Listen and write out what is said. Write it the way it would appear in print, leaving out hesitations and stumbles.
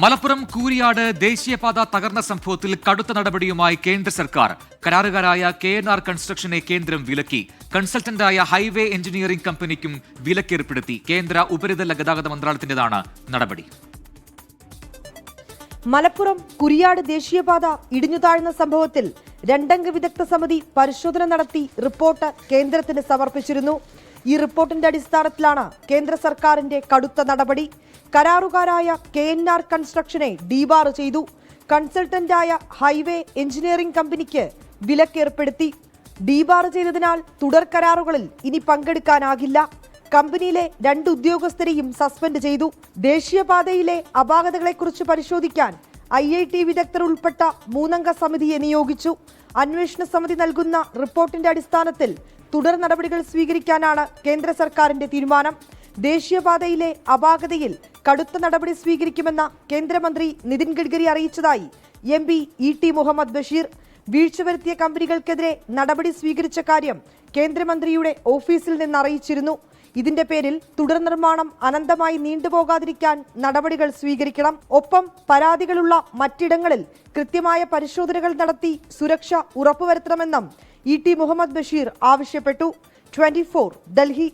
മലപ്പുറം കൂരിയാട് ദേശീയപാത തകർന്ന സംഭവത്തിൽ കടുത്ത നടപടിയുമായി കേന്ദ്ര സർക്കാർ. കരാറുകാരായ KNR കൺസ്ട്രക്ഷനെ കേന്ദ്രം വിലക്കി. കൺസൾട്ടന്റായ ഹൈവേ എഞ്ചിനീയറിംഗ് കമ്പനിക്കും വിലക്കേർപ്പെടുത്തി. കേന്ദ്ര ഉപരിതല ഗതാഗത മന്ത്രാലയത്തിന്റേതാണ് നടപടി. മലപ്പുറം കുരിയാട് ദേശീയപാത ഇടിഞ്ഞുതാഴ്ന്ന സംഭവത്തിൽ രണ്ടംഗ വിദഗ്ധ സമിതി പരിശോധന നടത്തി റിപ്പോർട്ട് കേന്ദ്രത്തിന് സമർപ്പിച്ചിരുന്നു. ഈ റിപ്പോർട്ടിന്റെ അടിസ്ഥാനത്തിലാണ് കേന്ദ്ര സർക്കാരിന്റെ കടുത്ത നടപടി. കരാറുകാരായ KNR കൺസ്ട്രക്ഷനെ ഡീബാർ ചെയ്തു. കൺസൾട്ടന്റായ ഹൈവേ എഞ്ചിനീയറിംഗ് കമ്പനിക്ക് വിലക്കേർപ്പെടുത്തി. ഡീബാർ ചെയ്തതിനാൽ തുടർ കരാറുകളിൽ ഇനി പങ്കെടുക്കാനാകില്ല. കമ്പനിയിലെ 2 ഉദ്യോഗസ്ഥരെയും സസ്പെൻഡ് ചെയ്തു. ദേശീയപാതയിലെ അപാകതകളെക്കുറിച്ച് പരിശോധിക്കാൻ IIT വിദഗ്ധർ ഉൾപ്പെട്ട 3-അംഗ സമിതിയെ നിയോഗിച്ചു. അന്വേഷണ സമിതി നൽകുന്ന റിപ്പോർട്ടിന്റെ അടിസ്ഥാനത്തിൽ തുടർ നടപടികൾ സ്വീകരിക്കാനാണ് കേന്ദ്ര സർക്കാരിന്റെ തീരുമാനം. ദേശീയപാതയിലെ അപാകതയിൽ കടുത്ത നടപടി സ്വീകരിക്കുമെന്ന കേന്ദ്രമന്ത്രി നിതിൻ ഗഡ്കരി അറിയിച്ചതായി MP ET മുഹമ്മദ് ബഷീർ. വീഴ്ച വരുത്തിയ കമ്പനികൾക്കെതിരെ നടപടി സ്വീകരിച്ച കാര്യം കേന്ദ്രമന്ത്രിയുടെ ഓഫീസിൽ നിന്ന് അറിയിച്ചിരുന്നു. ഇതിന്റെ പേരിൽ തുടർ നിർമ്മാണം അനന്തമായി നീണ്ടുപോകാതിരിക്കാൻ നടപടികൾ സ്വീകരിക്കണം. ഒപ്പം പരാതികളുള്ള മറ്റിടങ്ങളിൽ കൃത്യമായ പരിശോധനകൾ നടത്തി സുരക്ഷ ഉറപ്പുവരുത്തണമെന്നും ET മുഹമ്മദ് ബഷീർ ആവശ്യപ്പെട്ടു. 24 ഡൽഹി.